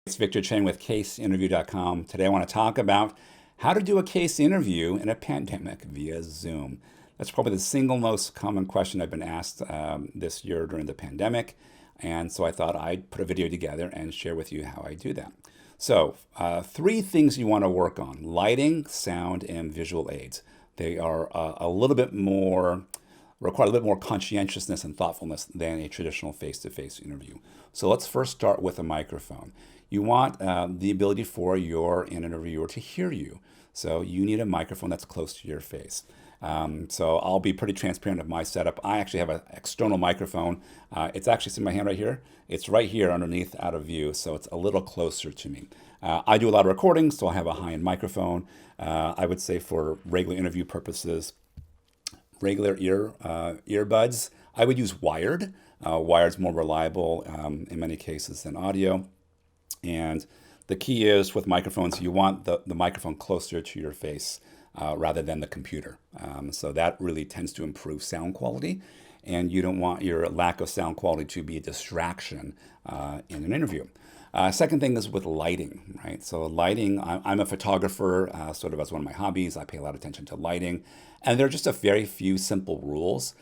It's Victor Chen with CaseInterview.com. Today I want to talk about how to do a case interview in a pandemic via Zoom. That's probably the single most common question I've been asked this year during the pandemic. And so I thought I'd put a video together and share with you how I do that. So, three things you want to work on: lighting, sound, and visual aids. They are a little bit more require a little bit more conscientiousness and thoughtfulness than a traditional face-to-face interview. So let's first start with a microphone. You want the ability for your interviewer to hear you. So you need a microphone that's close to your face. So I'll be pretty transparent of my setup. I actually have an external microphone. It's actually in my hand right here. It's right here underneath out of view, so it's a little closer to me. I do a lot of recordings, so I have a high-end microphone. I would say for regular interview purposes, regular earbuds, I would use wired. Wired's more reliable in many cases than audio. And the key is with microphones, you want the microphone closer to your face rather than the computer. So that really tends to improve sound quality. And you don't want your lack of sound quality to be a distraction in an interview. Second thing is with lighting, right? So lighting, I'm a photographer, sort of as one of my hobbies. I pay a lot of attention to lighting. And there are just a very few simple rules.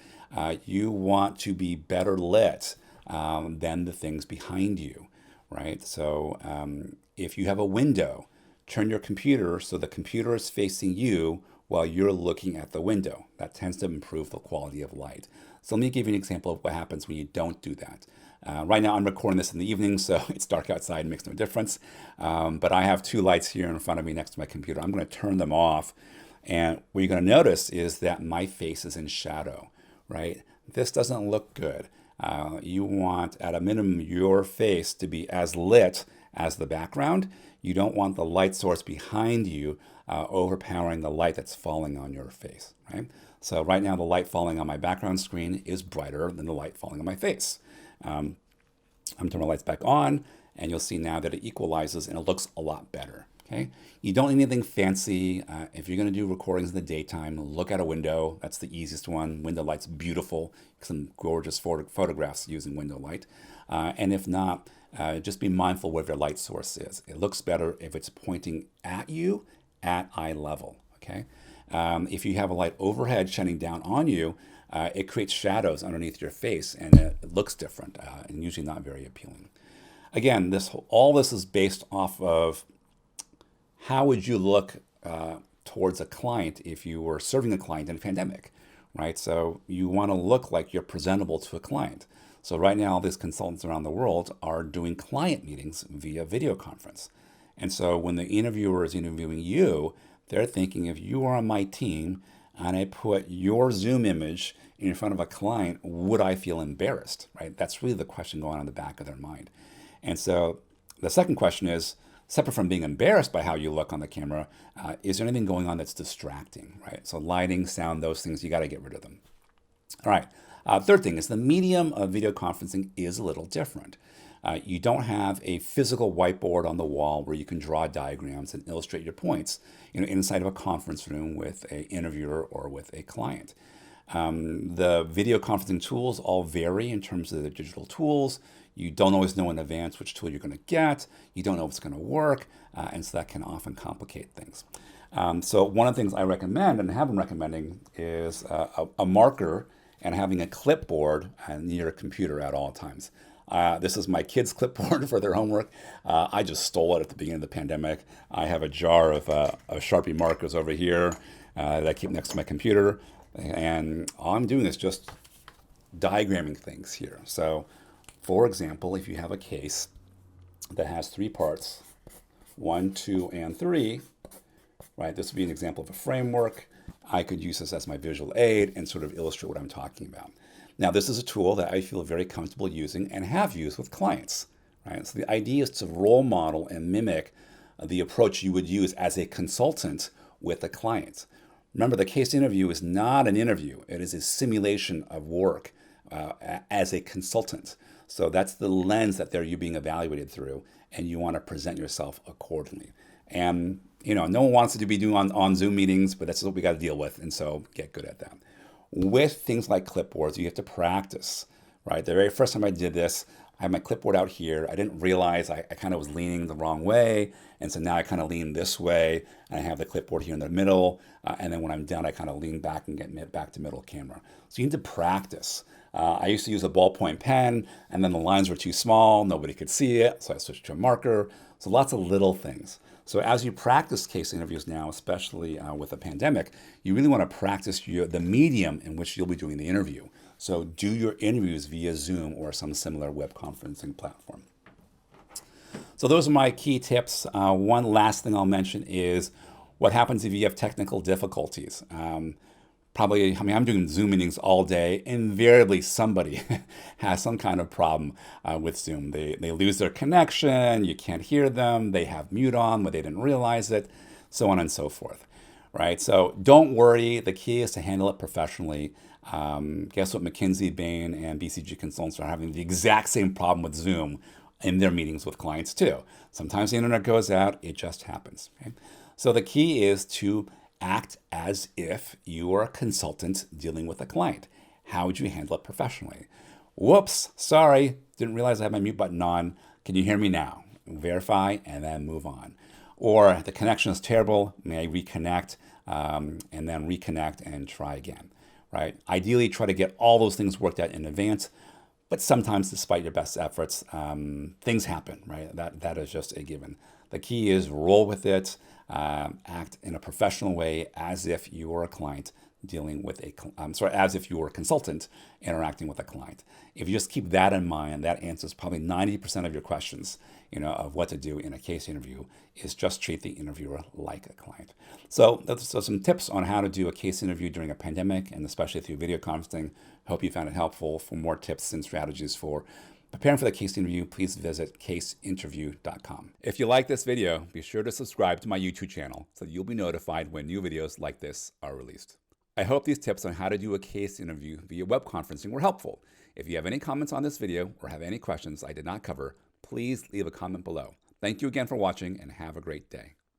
You want to be better lit than the things behind you, right? So if you have a window, turn your computer so the computer is facing you while you're looking at the window. That tends to improve the quality of light. So let me give you an example of what happens when you don't do that. Right now I'm recording this in the evening, so it's dark outside, it makes no difference. But I have two lights here in front of me next to my computer. I'm going to turn them off. And what you're going to notice is that my face is in shadow, right? This doesn't look good. You want, at a minimum, your face to be as lit as the background. You don't want the light source behind you overpowering the light that's falling on your face, right? So right now, the light falling on my background screen is brighter than the light falling on my face. I'm turning my lights back on, and you'll see now that it equalizes and it looks a lot better. Okay, you don't need anything fancy. If you're going to do recordings in the daytime, look at a window. That's the easiest one. Window light's beautiful. Some gorgeous photographs using window light. And if not, just be mindful where your light source is. It looks better if it's pointing at you at eye level. Okay, if you have a light overhead shining down on you, it creates shadows underneath your face, and it looks different and usually not very appealing. Again, all this is based off of how would you look towards a client if you were serving a client in a pandemic, right? So you want to look like you're presentable to a client. So right now, all these consultants around the world are doing client meetings via video conference. And so when the interviewer is interviewing you, they're thinking, if you are on my team and I put your Zoom image in front of a client, would I feel embarrassed, right? That's really the question going on in the back of their mind. And so the second question is, separate from being embarrassed by how you look on the camera, is there anything going on that's distracting, right? So lighting, sound, those things, you got to get rid of them. All right. Third thing is the medium of video conferencing is a little different. You don't have a physical whiteboard on the wall where you can draw diagrams and illustrate your points, inside of a conference room with an interviewer or with a client. The video conferencing tools all vary in terms of the digital tools. You don't always know in advance which tool you're going to get. You don't know if it's going to work, and so that can often complicate things. So one of the things I recommend and have been recommending is a marker and having a clipboard near a computer at all times. This is my kids' clipboard for their homework. I just stole it at the beginning of the pandemic. I have a jar of Sharpie markers over here that I keep next to my computer. And all I'm doing is just diagramming things here. So, for example, if you have a case that has three parts, 1, 2, and 3, right? This would be an example of a framework. I could use this as my visual aid and sort of illustrate what I'm talking about. Now, this is a tool that I feel very comfortable using and have used with clients, right? So the idea is to role model and mimic the approach you would use as a consultant with a client. Remember, the case interview is not an interview. It is a simulation of work as a consultant. So that's the lens that you're being evaluated through, and you want to present yourself accordingly. And, no one wants to be doing on Zoom meetings, but that's what we got to deal with, and so get good at that. With things like clipboards, you have to practice, right? The very first time I did this, I have my clipboard out here. I didn't realize I kind of was leaning the wrong way. And so now I kind of lean this way, and I have the clipboard here in the middle. And then when I'm done, I kind of lean back and get back to middle camera. So you need to practice. I used to use a ballpoint pen, and then the lines were too small. Nobody could see it. So I switched to a marker. So lots of little things. So as you practice case interviews now, especially with a pandemic, you really want to practice the medium in which you'll be doing the interview. So do your interviews via Zoom or some similar web conferencing platform. So those are my key tips. One last thing I'll mention is what happens if you have technical difficulties. I'm doing Zoom meetings all day. Invariably, somebody has some kind of problem with Zoom. They lose their connection, you can't hear them, they have mute on, but they didn't realize it, so on and so forth, right? So don't worry. The key is to handle it professionally. Guess what? McKinsey, Bain, and BCG consultants are having the exact same problem with Zoom in their meetings with clients too. Sometimes the internet goes out, it just happens. Okay? So the key is to act as if you are a consultant dealing with a client. How would you handle it professionally? Whoops, sorry, didn't realize I had my mute button on. Can you hear me now? Verify and then move on. Or the connection is terrible, may I reconnect, and then reconnect and try again, right? Ideally, try to get all those things worked out in advance, but sometimes despite your best efforts, things happen, right? That is just a given. The key is roll with it, act in a professional way as if you were a client dealing with as if you were a consultant interacting with a client. If you just keep that in mind, that answers probably 90% of your questions, of what to do in a case interview, is just treat the interviewer like a client. So those are some tips on how to do a case interview during a pandemic, and especially through video conferencing. Hope you found it helpful. For more tips and strategies for preparing for the case interview, please visit caseinterview.com. If you like this video, be sure to subscribe to my YouTube channel so that you'll be notified when new videos like this are released. I hope these tips on how to do a case interview via web conferencing were helpful. If you have any comments on this video or have any questions I did not cover, please leave a comment below. Thank you again for watching and have a great day.